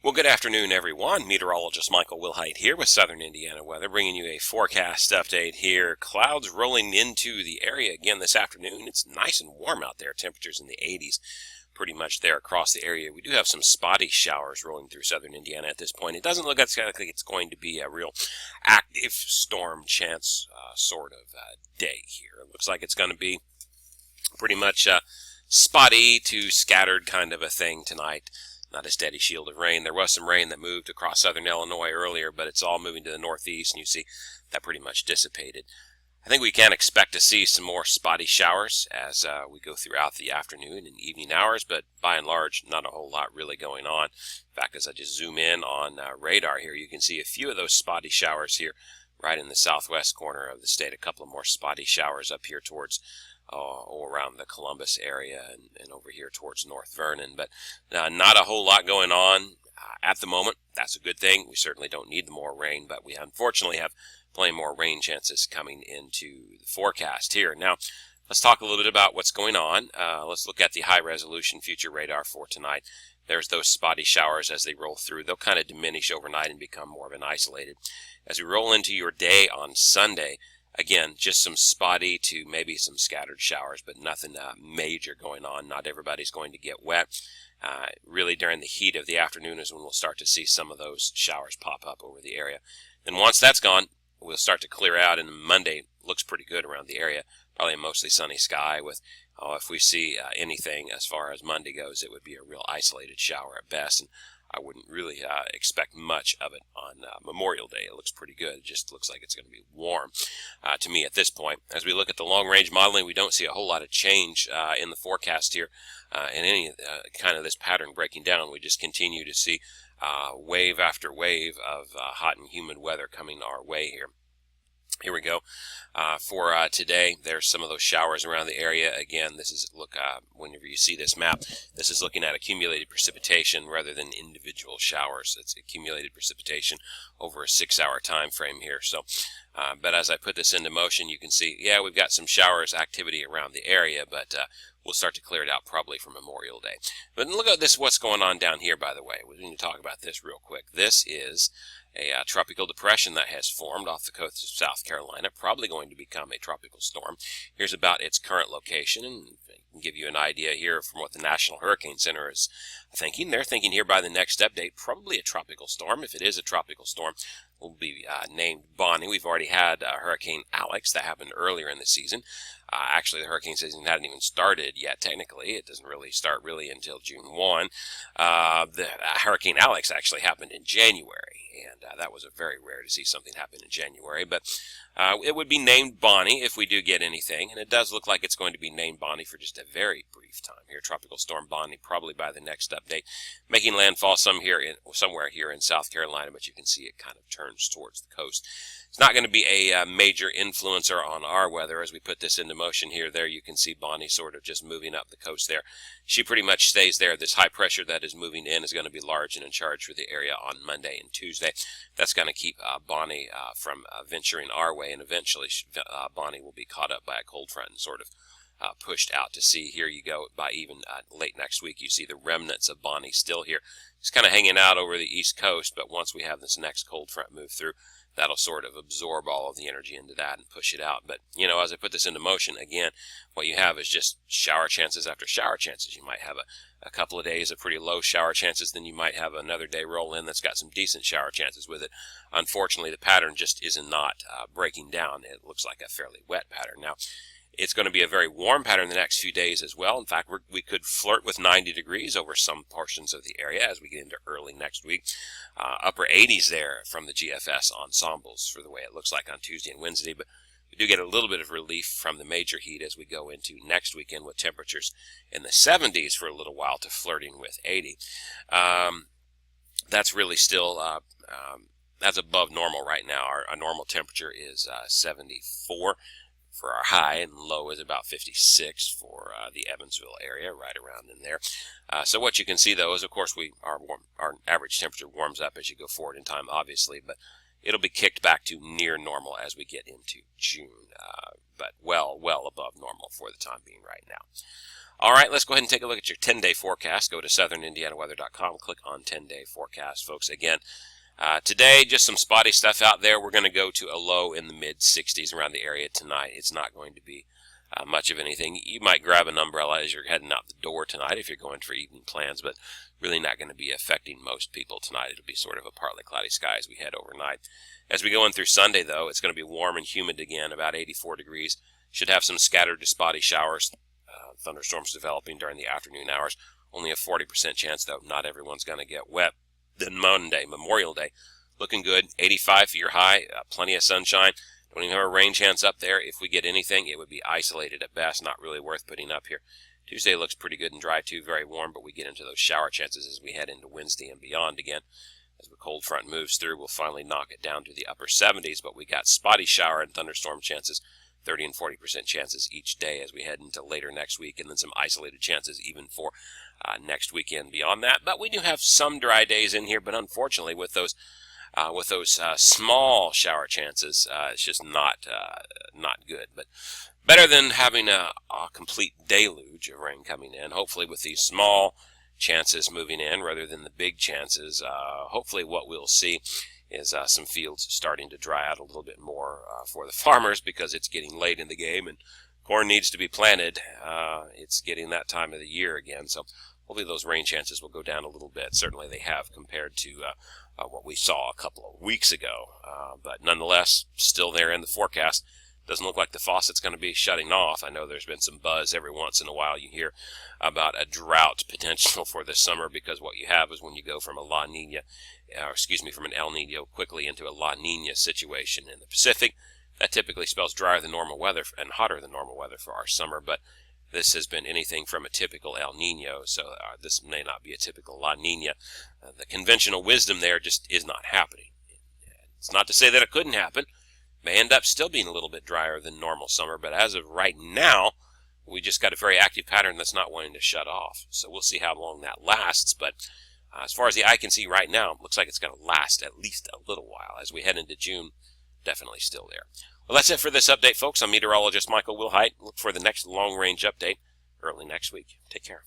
Well, good afternoon, everyone. Meteorologist Michael Wilhite here with Southern Indiana weather, bringing you a forecast update here. Clouds rolling into the area again this afternoon. It's nice and warm out there. Temperatures in the 80s, pretty much there across the area. We do have some spotty showers rolling through Southern Indiana at this point. It doesn't look like it's going to be a real active storm chance sort of day here. It looks like it's going to be pretty much spotty to scattered kind of a thing tonight. Not a steady shield of rain. There was some rain that moved across southern Illinois earlier, but it's all moving to the northeast, and you see that pretty much dissipated. I think we can expect to see some more spotty showers as we go throughout the afternoon and evening hours, but by and large, not a whole lot really going on. In fact, as I just zoom in on radar here, you can see a few of those spotty showers here right in the southwest corner of the state. A couple of more spotty showers up here towards around the Columbus area and over here towards North Vernon, but not a whole lot going on at the moment. That's a good thing. We certainly don't need more rain, but we unfortunately have plenty more rain chances coming into the forecast here. Now, let's talk a little bit about what's going on. Let's look at the high-resolution future radar for tonight. There's those spotty showers as they roll through. They'll kind of diminish overnight and become more of an isolated. As we roll into your day on Sunday, again, just some spotty to maybe some scattered showers, but nothing major going on. Not everybody's going to get wet. Really, during the heat of the afternoon is when we'll start to see some of those showers pop up over the area. Then once that's gone, we'll start to clear out, and Monday looks pretty good around the area. Probably a mostly sunny sky with, if we see anything as far as Monday goes, it would be a real isolated shower at best. And I wouldn't really expect much of it on Memorial Day. It looks pretty good. It just looks like it's going to be warm to me at this point. As we look at the long-range modeling, we don't see a whole lot of change in the forecast here in any kind of this pattern breaking down. We just continue to see wave after wave of hot and humid weather coming our way here. Here we go. For today, there's some of those showers around the area. Again, this is, whenever you see this map, this is looking at accumulated precipitation rather than individual showers. It's accumulated precipitation over a 6-hour time frame here. So, but as I put this into motion, you can see, yeah, we've got some showers activity around the area, but we'll start to clear it out probably for Memorial Day. But look at this, what's going on down here, by the way. We need to talk about this real quick. This is a tropical depression that has formed off the coast of South Carolina, probably going to become a tropical storm. Here's about its current location, and I can give you an idea here from what the National Hurricane Center is thinking. They're thinking here by the next update, probably a tropical storm. If it is a tropical storm, it will be named Bonnie. We've already had Hurricane Alex. That happened earlier in the season. Actually, the hurricane season hadn't even started yet, technically. It doesn't really start until June 1. The Hurricane Alex actually happened in January, and that was very rare to see something happen in January. But it would be named Bonnie if we do get anything, and it does look like it's going to be named Bonnie for just a very brief time here. Tropical Storm Bonnie probably by the next update, making landfall somewhere here in South Carolina, but you can see it kind of turns towards the coast. It's not going to be a major influencer on our weather as we put this into motion here. There you can see Bonnie sort of just moving up the coast there. She pretty much stays there. This high pressure that is moving in is going to be large and in charge for the area on Monday and Tuesday. That's going to keep Bonnie from venturing our way, and eventually Bonnie will be caught up by a cold front and sort of pushed out to sea. Here you go, by even late next week, you see the remnants of Bonnie still here. It's kind of hanging out over the east coast, but once we have this next cold front move through, that'll sort of absorb all of the energy into that and push it out. But, you know, as I put this into motion, again, what you have is just shower chances after shower chances. You might have a couple of days of pretty low shower chances, then you might have another day roll in that's got some decent shower chances with it. Unfortunately, the pattern just is not breaking down. It looks like a fairly wet pattern. Now, it's going to be a very warm pattern the next few days as well. In fact, we could flirt with 90 degrees over some portions of the area as we get into early next week. Upper 80s there from the GFS ensembles for the way it looks like on Tuesday and Wednesday. But we do get a little bit of relief from the major heat as we go into next weekend with temperatures in the 70s for a little while to flirting with 80. That's really still that's above normal right now. Our normal temperature is 74. For our high, and low is about 56 for the Evansville area, right around in there. So what you can see, though, is, of course, our average temperature warms up as you go forward in time, obviously, but it'll be kicked back to near normal as we get into June, but well above normal for the time being right now. All right, let's go ahead and take a look at your 10-day forecast. Go to southernindianaweather.com, click on 10-day forecast, folks. Again, today, just some spotty stuff out there. We're going to go to a low in the mid-60s around the area tonight. It's not going to be much of anything. You might grab an umbrella as you're heading out the door tonight if you're going for evening plans, but really not going to be affecting most people tonight. It'll be sort of a partly cloudy sky as we head overnight. As we go in through Sunday, though, it's going to be warm and humid again, about 84 degrees. Should have some scattered to spotty showers, thunderstorms developing during the afternoon hours. Only a 40% chance, though. Not everyone's going to get wet. Then Monday, Memorial Day, looking good. 85 for your high, plenty of sunshine. Don't even have a rain chance up there. If we get anything, it would be isolated at best, not really worth putting up here. Tuesday looks pretty good and dry, too, very warm, but we get into those shower chances as we head into Wednesday and beyond again. As the cold front moves through, we'll finally knock it down to the upper 70s, but we got spotty shower and thunderstorm chances, 30 and 40% chances each day as we head into later next week, and then some isolated chances even for next weekend beyond that. But we do have some dry days in here, but unfortunately with those small shower chances, it's just not good. But better than having a complete deluge of rain coming in. Hopefully with these small chances moving in rather than the big chances, hopefully what we'll see is some fields starting to dry out a little bit more for the farmers, because it's getting late in the game and corn needs to be planted. It's getting that time of the year again, so hopefully those rain chances will go down a little bit. Certainly they have compared to what we saw a couple of weeks ago, but nonetheless still there in the forecast. Doesn't look like the faucet's going to be shutting off. I know there's been some buzz every once in a while. You hear about a drought potential for this summer, because what you have is when you go from a from an El Nino quickly into a La Nina situation in the Pacific, that typically spells drier than normal weather and hotter than normal weather for our summer. But this has been anything from a typical El Nino, so this may not be a typical La Nina. The conventional wisdom there just is not happening. It's not to say that it couldn't happen. May end up still being a little bit drier than normal summer, but as of right now, we just got a very active pattern that's not wanting to shut off. So we'll see how long that lasts, but as far as the eye can see right now, it looks like it's going to last at least a little while. As we head into June, definitely still there. Well, that's it for this update, folks. I'm meteorologist Michael Wilhite. Look for the next long-range update early next week. Take care.